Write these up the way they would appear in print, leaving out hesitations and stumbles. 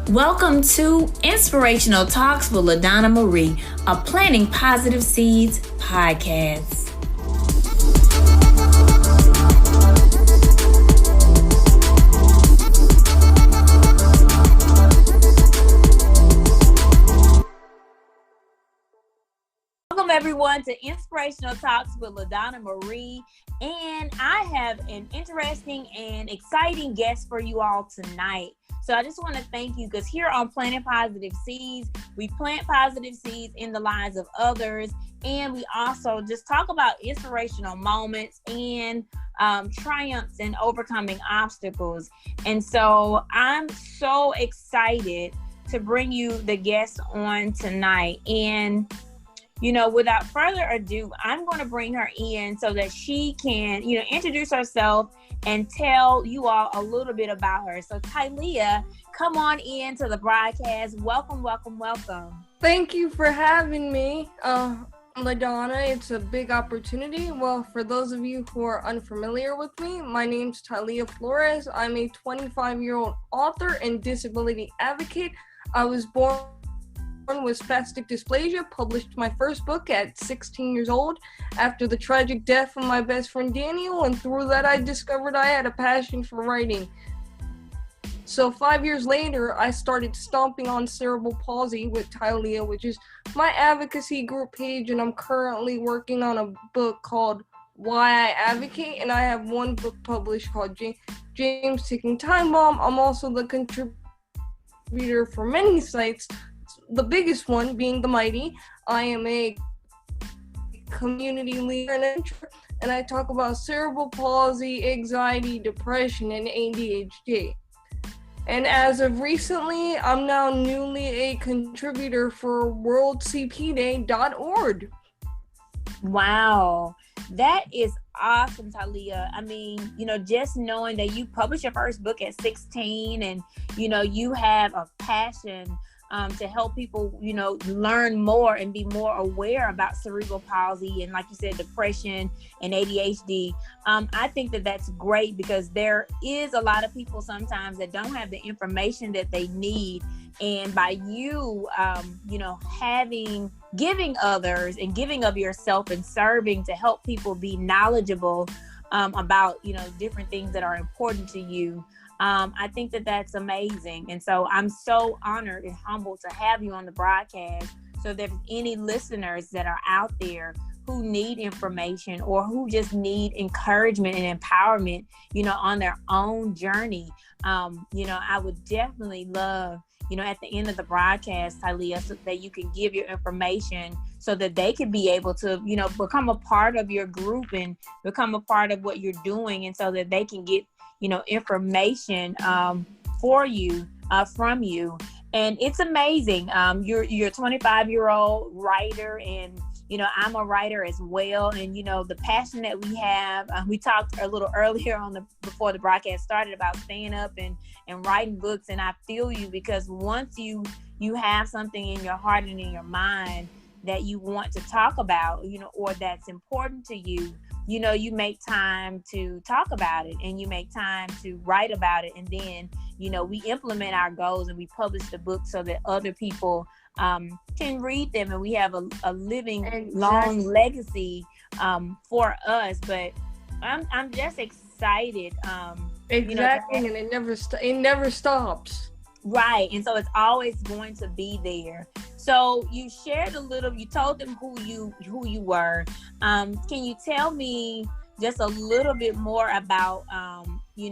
Welcome to Inspirational Talks with LaDonna Marie, a Planting Positive Seeds podcast. Welcome everyone to Inspirational Talks with LaDonna Marie, and I have an interesting and exciting guest for you all tonight. So I just want to thank you because here on Planting Positive Seeds, we plant positive seeds in the lives of others, and we also just talk about inspirational moments and triumphs and overcoming obstacles. And so I'm so excited to bring you the guest on tonight. And without further ado, I'm going to bring her in so that she can, introduce herself and tell you all a little bit about her. So Tylia, come on in to the broadcast. Welcome, welcome, welcome. Thank you for having me, LaDonna. It's a big opportunity. Well, for those of you who are unfamiliar with me, my name's Tylia Flores. I'm a 25-year-old author and disability advocate. I was born with spastic dysplasia, published my first book at 16 years old after the tragic death of my best friend Daniel, and through that I discovered I had a passion for writing. So 5 years later, I started Stomping on Cerebral Palsy with Tylia, which is my advocacy group page, and I'm currently working on a book called Why I Advocate, and I have one book published called James Ticking Time Bomb. I'm also the contributor for many sites, the biggest one being The Mighty. I am a community leader and I talk about cerebral palsy, anxiety, depression, and ADHD. And as of recently, I'm now newly a contributor for worldcpday.org. Wow, that is awesome, Tylia. I mean, just knowing that you published your first book at 16 and, you have a passion to help people, learn more and be more aware about cerebral palsy and, like you said, depression and ADHD. I think that that's great because there is a lot of people sometimes that don't have the information that they need. And by you, giving others and giving of yourself and serving to help people be knowledgeable about, different things that are important to you. I think that that's amazing. And so I'm so honored and humbled to have you on the broadcast. So there's any listeners that are out there who need information or who just need encouragement and empowerment, on their own journey. I would definitely love, at the end of the broadcast, Tylia, so that you can give your information so that they can be able to, become a part of your group and become a part of what you're doing, and so that they can get information for you, from you. And it's amazing. You're a 25-year-old writer, and I'm a writer as well. And the passion that we have, we talked a little earlier before the broadcast started about staying up and writing books. And I feel you, because once you have something in your heart and in your mind that you want to talk about, or that's important to you, you make time to talk about it, and you make time to write about it. And then, we implement our goals and we publish the book so that other people can read them, and we have a living, long legacy for us. But I'm just excited. Exactly, and it never stops. Right, and so it's always going to be there. So you shared you told them who you were. Can you tell me just a little bit more about, we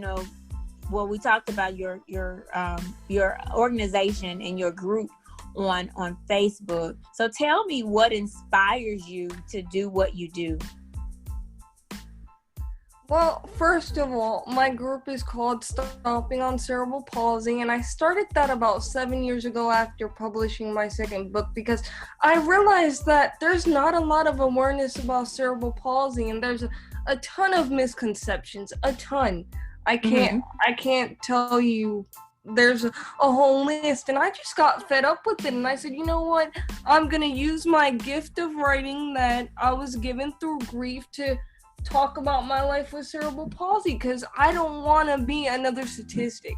talked about your organization and your group on Facebook. So tell me what inspires you to do what you do. Well, first of all, my group is called Stomping on Cerebral Palsy, and I started that about 7 years ago after publishing my second book, because I realized that there's not a lot of awareness about cerebral palsy, and there's a ton of misconceptions, a ton. I can't tell you. There's a whole list, and I just got fed up with it, and I said, you know what? I'm going to use my gift of writing that I was given through grief to talk about my life with cerebral palsy, because I don't want to be another statistic.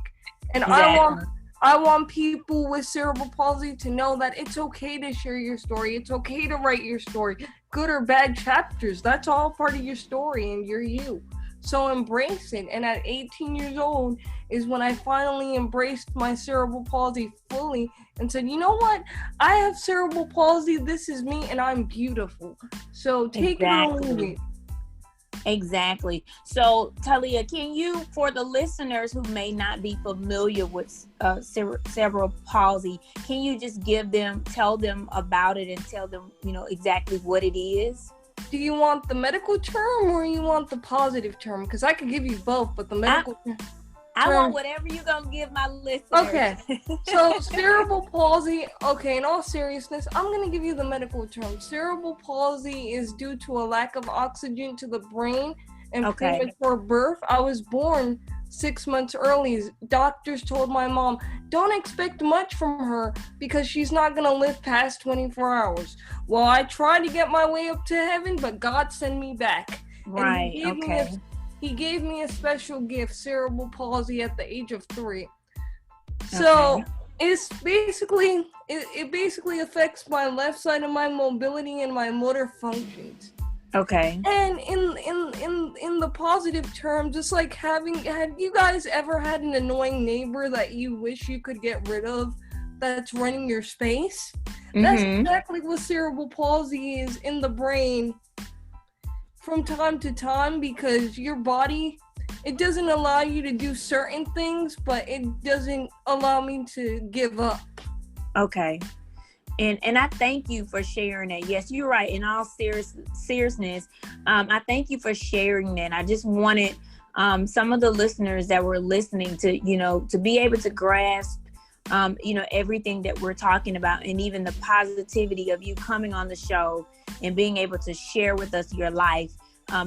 And exactly. I want people with cerebral palsy to know that it's okay to share your story. It's okay to write your story. Good or bad chapters, that's all part of your story and you're you. So embrace it. And at 18 years old is when I finally embraced my cerebral palsy fully and said, you know what? I have cerebral palsy. This is me and I'm beautiful. So take it or leave it. Exactly. So, Tylia, can you, for the listeners who may not be familiar with cerebral palsy, can you just tell them about it and tell them, exactly what it is? Do you want the medical term or you want the positive term? Because I could give you both, but the medical term. I want whatever you're going to give my listeners. Okay. So cerebral palsy, in all seriousness, I'm going to give you the medical term. Cerebral palsy is due to a lack of oxygen to the brain and premature birth. I was born 6 months early. Doctors told my mom, don't expect much from her because she's not going to live past 24 hours. Well, I tried to get my way up to heaven, but God sent me back. Right, He gave me a special gift, cerebral palsy, at the age of 3. So it's basically, it basically affects my left side of my mobility and my motor functions. Okay. And in the positive term, just like have you guys ever had an annoying neighbor that you wish you could get rid of that's running your space? Mm-hmm. That's exactly what cerebral palsy is in the brain. From time to time, because your body, it doesn't allow you to do certain things, but it doesn't allow me to give up. Okay. And I thank you for sharing that. Yes, you're right. In all seriousness, I thank you for sharing that. I just wanted some of the listeners that were listening to be able to grasp everything that we're talking about, and even the positivity of you coming on the show and being able to share with us your life,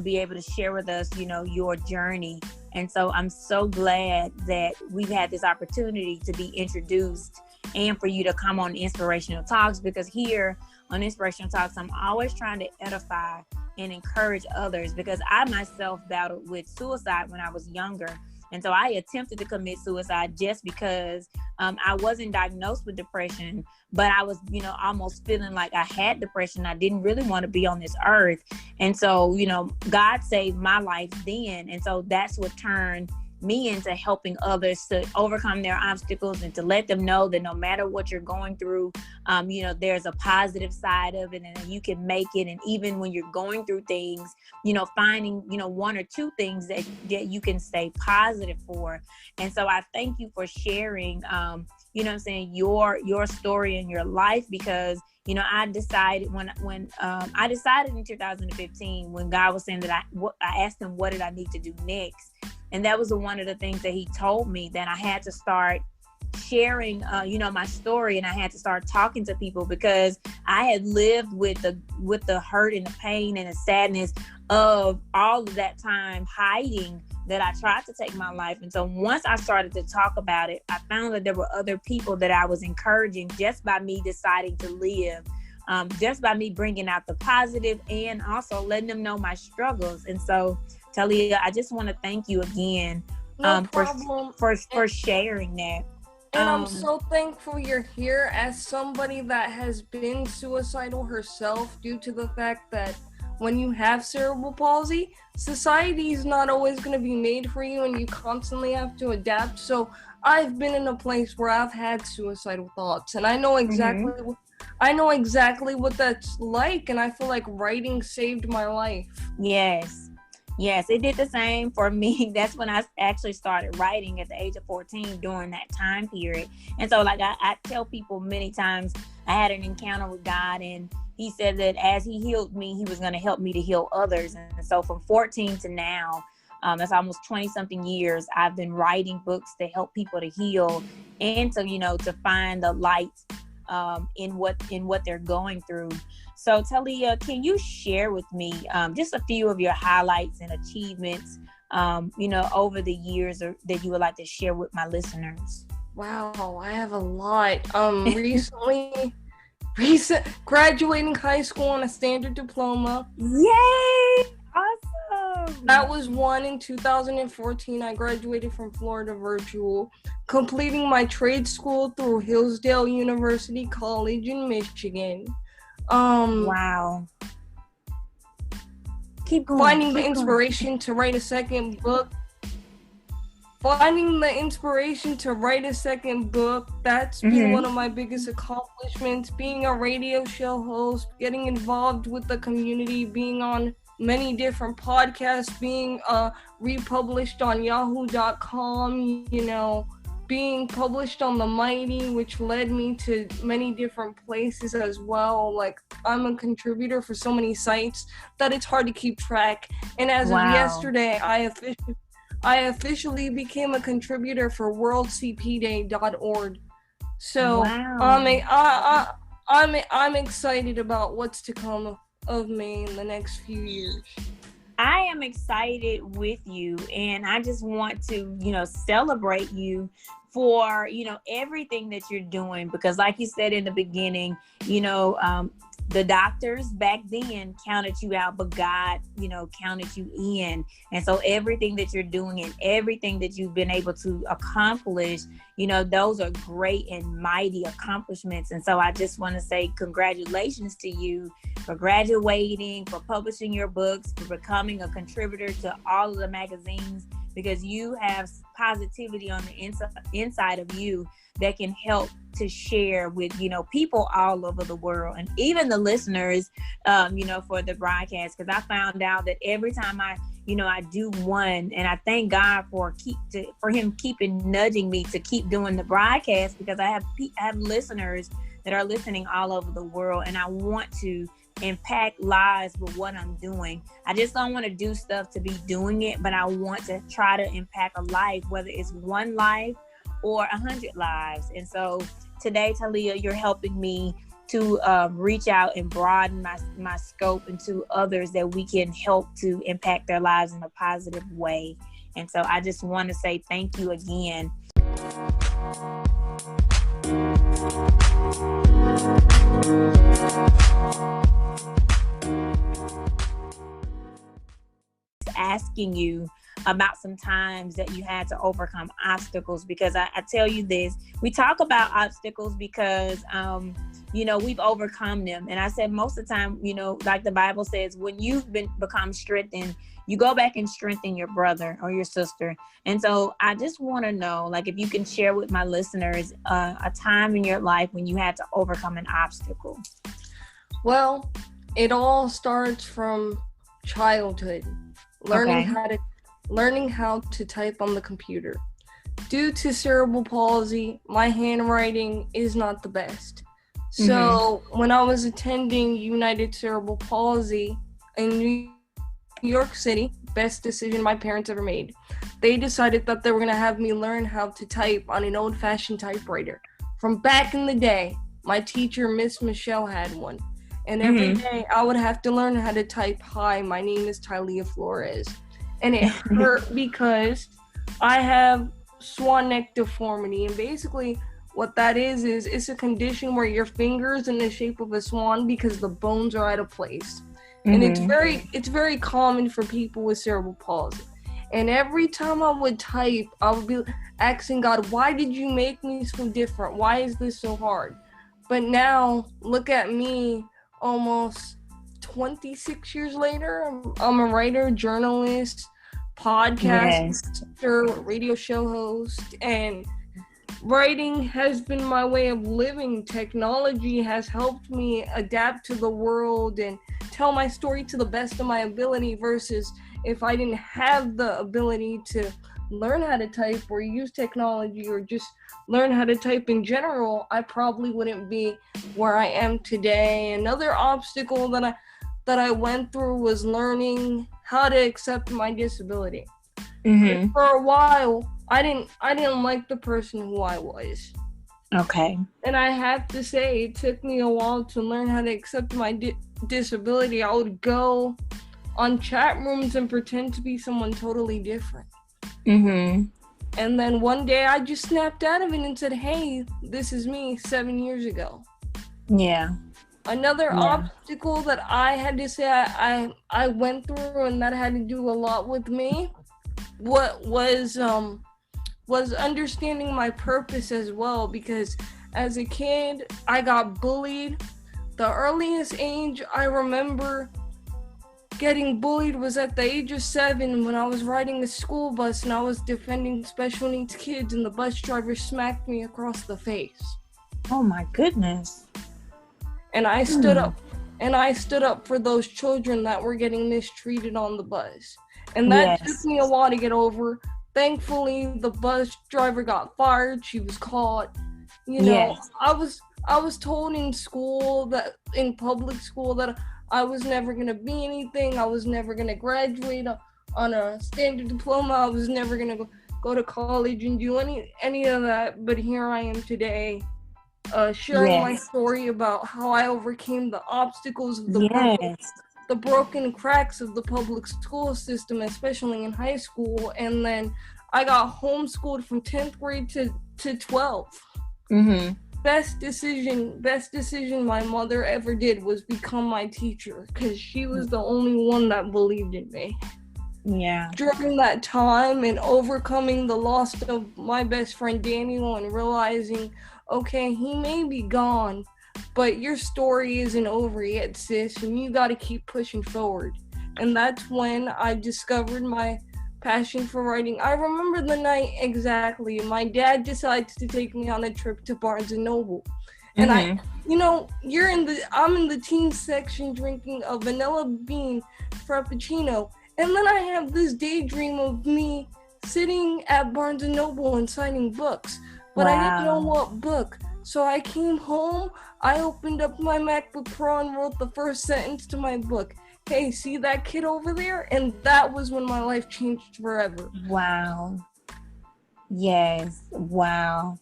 be able to share with us, your journey. And so I'm so glad that we've had this opportunity to be introduced and for you to come on Inspirational Talks, because here on Inspirational Talks, I'm always trying to edify and encourage others, because I myself battled with suicide when I was younger. And so I attempted to commit suicide just because I wasn't diagnosed with depression, but I was, almost feeling like I had depression. I didn't really want to be on this earth. And so, God saved my life then. And so that's what turned me into helping others to overcome their obstacles and to let them know that no matter what you're going through, there's a positive side of it and you can make it. And even when you're going through things, finding, one or two things that you can stay positive for. And so I thank you for sharing, your story and your life, because I decided when I decided in 2015, when God was saying that I asked him, what did I need to do next? And that was one of the things that he told me, that I had to start sharing, my story, and I had to start talking to people, because I had lived with the hurt and the pain and the sadness of all of that time hiding that I tried to take my life. And so once I started to talk about it, I found that there were other people that I was encouraging just by me deciding to live, just by me bringing out the positive and also letting them know my struggles. And so, Tylia, I just want to thank you again for sharing that. And I'm so thankful you're here, as somebody that has been suicidal herself, due to the fact that when you have cerebral palsy, society is not always going to be made for you and you constantly have to adapt. So I've been in a place where I've had suicidal thoughts, and I know exactly what that's like, and I feel like writing saved my life. Yes, it did the same for me. That's when I actually started writing at the age of 14 during that time period. And so I tell people many times, I had an encounter with God, and he said that as he healed me, he was going to help me to heal others. And so from 14 to now, that's almost 20 something years, I've been writing books to help people to heal and to find the light in what they're going through. So Tylia, can you share with me just a few of your highlights and achievements, over the years, or that you would like to share with my listeners? Wow, I have a lot. Graduating high school on a standard diploma. Yay! Awesome. That was one in 2014. I graduated from Florida virtual. completing my trade school through Hillsdale University College in Michigan. Wow. Keep going. Finding the inspiration to write a second book. That's been one of my biggest accomplishments. Being a radio show host, getting involved with the community, being on many different podcasts, being republished on yahoo.com, being published on The Mighty, which led me to many different places as well. Like, I'm a contributor for so many sites that it's hard to keep track. And as of yesterday, I officially became a contributor for worldcpday.org. So I'm excited about what's to come of me in the next few years. I am excited with you, and I just want to, celebrate you for, everything that you're doing, because like you said in the beginning, the doctors back then counted you out, but God, counted you in. And so everything that you're doing and everything that you've been able to accomplish, those are great and mighty accomplishments. And so I just want to say congratulations to you for graduating, for publishing your books, for becoming a contributor to all of the magazines, because you have positivity on the inside of you that can help to share with, people all over the world, and even the listeners, for the broadcast. Because I found out that every time I do one, and I thank God for him keeping nudging me to keep doing the broadcast, because I have listeners that are listening all over the world, and I want to impact lives with what I'm doing. I just don't want to do stuff to be doing it, but I want to try to impact a life, whether it's one life or 100 lives. And so today, Tylia, you're helping me to reach out and broaden my scope into others that we can help to impact their lives in a positive way. And so I just want to say thank you again. Asking you about some times that you had to overcome obstacles, because I tell you this, we talk about obstacles because we've overcome them. And I said most of the time, like the Bible says, when you've become strengthened, you go back and strengthen your brother or your sister. And so I just want to know, like, if you can share with my listeners a time in your life when you had to overcome an obstacle. Well, it all starts from childhood. Learning how to type on the computer. Due to cerebral palsy, my handwriting is not the best. So when I was attending United Cerebral Palsy in New York City, best decision my parents ever made, they decided that they were going to have me learn how to type on an old-fashioned typewriter. From back in the day, my teacher, Miss Michelle, had one. And every day I would have to learn how to type, "Hi, my name is Tylia Flores." And it hurt because I have swan neck deformity. And basically what that is it's a condition where your fingers in the shape of a swan because the bones are out of place. And it's very common for people with cerebral palsy. And every time I would type, I would be asking God, why did you make me so different? Why is this so hard? But now, look at me, almost 26 years later. I'm a writer, journalist, podcaster, radio show host, and writing has been my way of living. Technology has helped me adapt to the world and tell my story to the best of my ability, versus if I didn't have the ability to learn how to type or use technology or just learn how to type in general, I probably wouldn't be where I am today. Another obstacle that I went through was learning how to accept my disability. For a while, I didn't like the person who I was. Okay. And I have to say, it took me a while to learn how to accept my disability. I would go on chat rooms and pretend to be someone totally different. And then one day I just snapped out of it and said, hey, this is me 7 years ago. Yeah. Another obstacle that I had to say I went through, and that had to do a lot with me, was was understanding my purpose as well, because as a kid, I got bullied. The earliest age I remember getting bullied was at the age of 7 when I was riding a school bus and I was defending special needs kids and the bus driver smacked me across the face. Oh my goodness. And I stood up. And I stood up for those children that were getting mistreated on the bus. And that took me a while to get over. Thankfully, the bus driver got fired. She was caught. You know, I was told in school, that in public school, that I was never going to be anything. I was never going to graduate on a standard diploma. I was never going to go to college and do any of that. But here I am today, sharing my story about how I overcame the obstacles of the broken cracks of the public school system, especially in high school. And then I got homeschooled from 10th grade to 12th. Mm-hmm. Best decision my mother ever did was become my teacher, because she was the only one that believed in me. Yeah. During that time and overcoming the loss of my best friend Daniel and realizing, okay, he may be gone, but your story isn't over yet, sis, and you got to keep pushing forward. And that's when I discovered my passion for writing. I remember the night exactly. My dad decides to take me on a trip to Barnes & Noble. And I'm in the teen section drinking a vanilla bean frappuccino. And then I have this daydream of me sitting at Barnes & Noble and signing books. But I didn't know what book. So I came home, I opened up my MacBook Pro and wrote the first sentence to my book. Hey, see that kid over there? And that was when my life changed forever. Wow. Yes. Wow.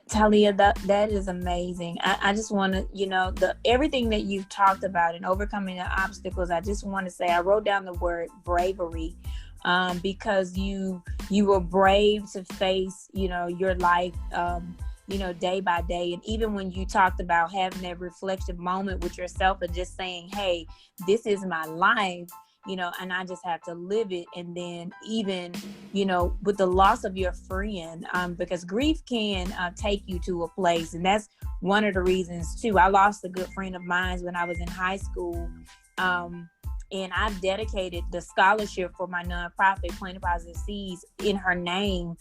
Tylia, that is amazing. I just want to, everything that you've talked about and overcoming the obstacles, I just want to say, I wrote down the word bravery, because you were brave to face, your life, day by day. And even when you talked about having that reflective moment with yourself and just saying, hey, this is my life, and I just have to live it. And then even, with the loss of your friend, because grief can take you to a place. And that's one of the reasons too. I lost a good friend of mine when I was in high school. And I've dedicated the scholarship for my nonprofit, Planting Positive Seeds, in her name,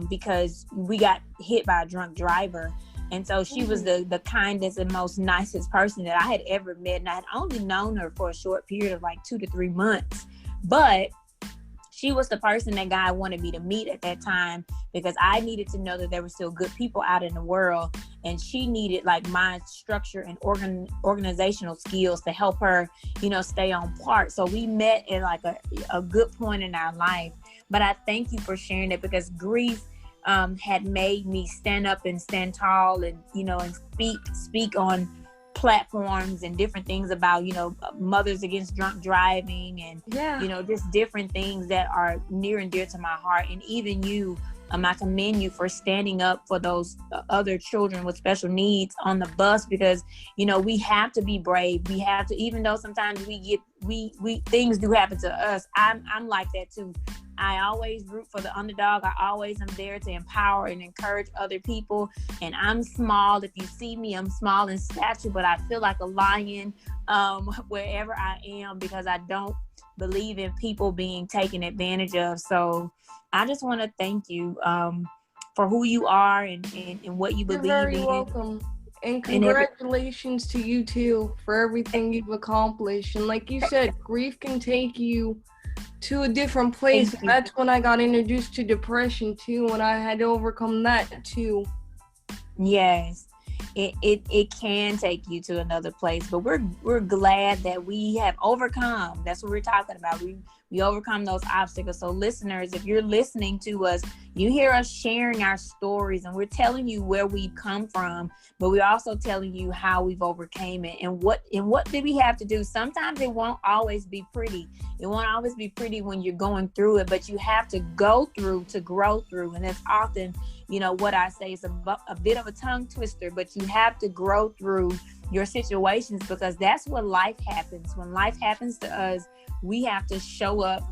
because we got hit by a drunk driver. And so she was the kindest and most nicest person that I had ever met. And I had only known her for a short period of like 2 to 3 months. But she was the person that God wanted me to meet at that time, because I needed to know that there were still good people out in the world. And she needed like my structure and organizational skills to help her, stay on part. So we met at like a good point in our life. But I thank you for sharing that, because grief had made me stand up and stand tall and, and speak on platforms and different things about, mothers against drunk driving and, just different things that are near and dear to my heart. And even you, I commend you for standing up for those other children with special needs on the bus, because, we have to be brave. We have to, even though sometimes we things do happen to us. I'm like that too. I always root for the underdog. I always am there to empower and encourage other people. And I'm small. If you see me, I'm small in stature, but I feel like a lion wherever I am, because I don't believe in people being taken advantage of. So I just want to thank you for who you are and what you believe in. You're very welcome. And congratulations to you too for everything you've accomplished. And like you said, grief can take you to a different place. That's when I got introduced to depression too, and I had to overcome that too. Yes, it can take you to another place, but we're glad that we have overcome. That's what we're talking about. We overcome those obstacles. So listeners, if you're listening to us, you hear us sharing our stories, and we're telling you where we've come from, but we're also telling you how we've overcame it and what did we have to do. Sometimes it won't always be pretty. It won't always be pretty when you're going through it, but you have to go through to grow through. And it's often, what I say is a bit of a tongue twister, but you have to grow through your situations, because that's what life happens. When life happens to us, we have to show up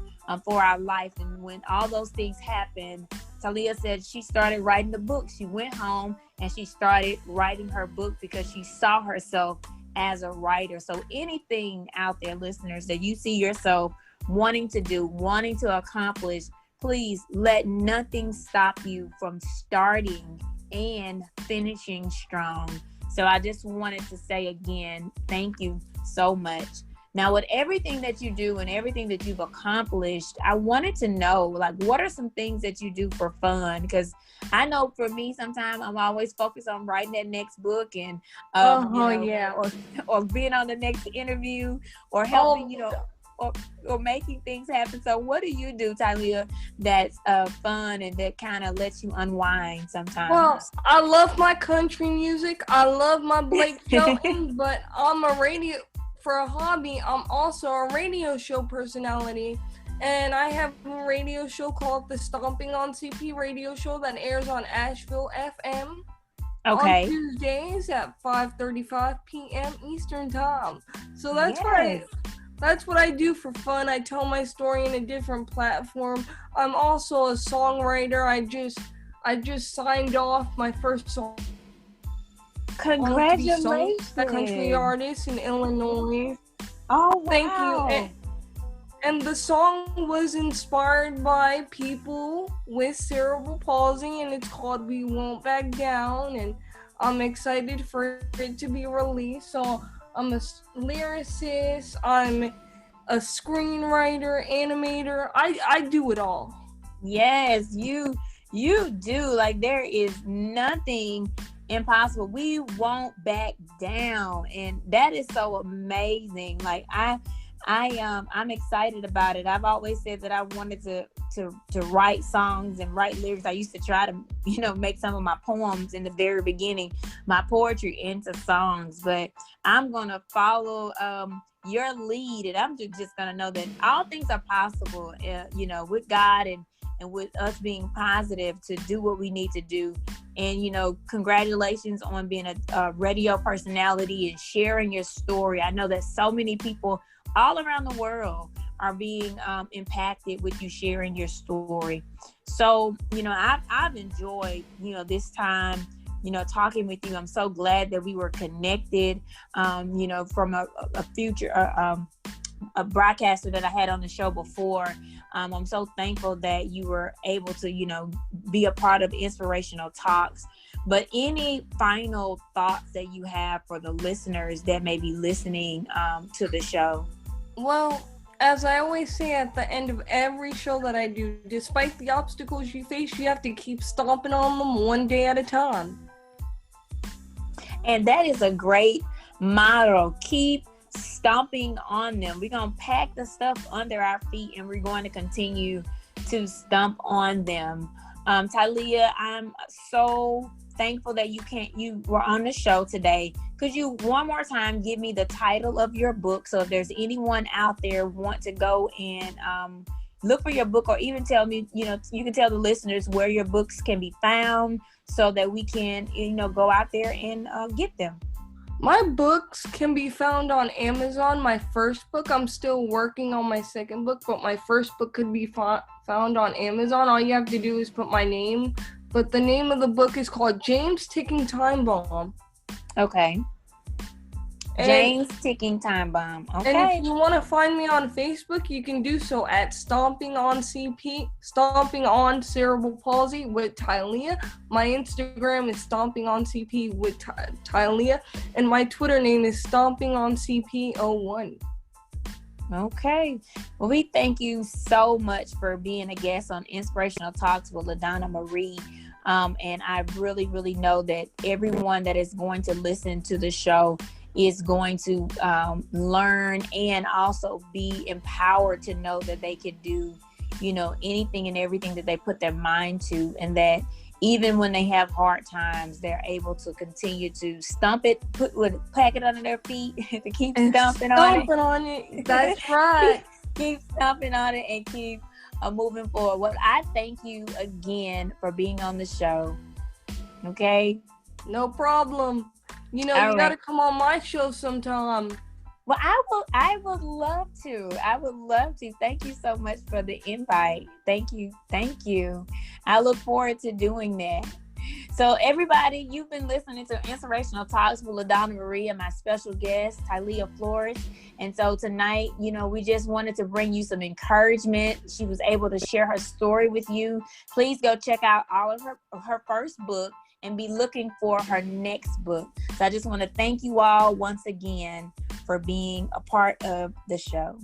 for our life. And when all those things happen, Tylia said she started writing the book. She went home and she started writing her book because she saw herself as a writer. So anything out there, listeners, that you see yourself wanting to do, wanting to accomplish, please let nothing stop you from starting and finishing strong. So I just wanted to say again, thank you so much. Now, with everything that you do and everything that you've accomplished, I wanted to know, like, what are some things that you do for fun? Because I know for me, sometimes I'm always focused on writing that next book and, or being on the next interview or helping, or making things happen. So what do you do, Tylia, that's fun and that kind of lets you unwind sometimes? Well, I love my country music. I love my Blake Shelton, but for a hobby, I'm also a radio show personality. And I have a radio show called the Stomping on CP radio show that airs on Asheville FM. Okay. On Tuesdays at 5:35 p.m. Eastern Time. So that's what I do for fun. I tell my story in a different platform. I'm also a songwriter. I just signed off my first song. Congratulations. A country artist in Illinois. Oh, wow. Thank you. And the song was inspired by people with cerebral palsy, and it's called We Won't Back Down, and I'm excited for it to be released. So I'm a lyricist, I'm a screenwriter, animator. I do it all. Yes, you do. Like, there is nothing impossible. We won't back down, and that is so amazing. Like, I'm excited about it. I've always said that I wanted to write songs and write lyrics. I used to try to, make some of my poems in the very beginning, my poetry into songs, but I'm going to follow your lead, and I'm just going to know that all things are possible, with God and with us being positive to do what we need to do. And, congratulations on being a radio personality and sharing your story. I know that so many people all around the world are being impacted with you sharing your story. So, I've enjoyed, this time, talking with you. I'm so glad that we were connected, from a future, a broadcaster that I had on the show before. I'm so thankful that you were able to, be a part of Inspirational Talks. But any final thoughts that you have for the listeners that may be listening to the show? Well, as I always say at the end of every show that I do, despite the obstacles you face, you have to keep stomping on them one day at a time. And that is a great motto. Keep stomping on them. We're going to pack the stuff under our feet and we're going to continue to stomp on them. Tylia, I'm so thankful that you were on the show today. Could you one more time give me the title of your book? So if there's anyone out there want to go and look for your book, or even tell me, you can tell the listeners where your books can be found so that we can, go out there and get them. My books can be found on Amazon. My first book, I'm still working on my second book, but my first book could be found on Amazon. All you have to do is put my name. But the name of the book is called James Ticking Time Bomb. Okay. James Ticking Time Bomb. Okay. And if you want to find me on Facebook, you can do so at Stomping on Cerebral Palsy with Tylia. My Instagram is Stomping on CP with Tylia, and my Twitter name is Stomping on CP01. Okay. Well, we thank you so much for being a guest on Inspirational Talks with LaDonna Marie. And I really, really know that everyone that is going to listen to the show is going to learn and also be empowered to know that they can do, anything and everything that they put their mind to, and that even when they have hard times, they're able to continue to stomp it, pack it under their feet to keep stomping on it. That's right. Keep stomping on it and keep moving forward. Well, I thank you again for being on the show. Okay? No problem. You got to come on my show sometime. Well, I would love to. I would love to. Thank you so much for the invite. Thank you. Thank you. I look forward to doing that. So everybody, you've been listening to Inspirational Talks with LaDonna Marie and my special guest, Tylia Flores. And so tonight, we just wanted to bring you some encouragement. She was able to share her story with you. Please go check out all of her first book and be looking for her next book. So I just want to thank you all once again for being a part of the show.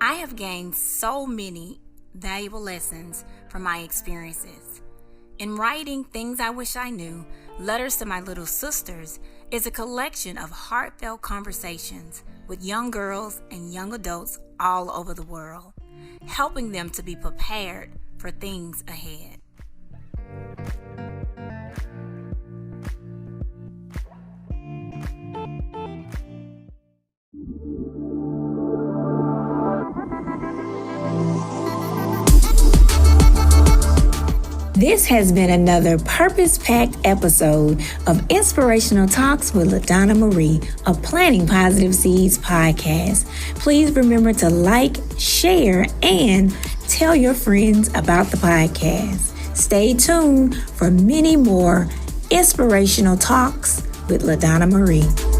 I have gained so many valuable lessons from my experiences. In writing Things I Wish I Knew, Letters to My Little Sisters is a collection of heartfelt conversations with young girls and young adults all over the world, helping them to be prepared for things ahead. This has been another purpose-packed episode of Inspirational Talks with LaDonna Marie, a Planting Positive Seeds podcast. Please remember to like, share, and tell your friends about the podcast. Stay tuned for many more Inspirational Talks with LaDonna Marie.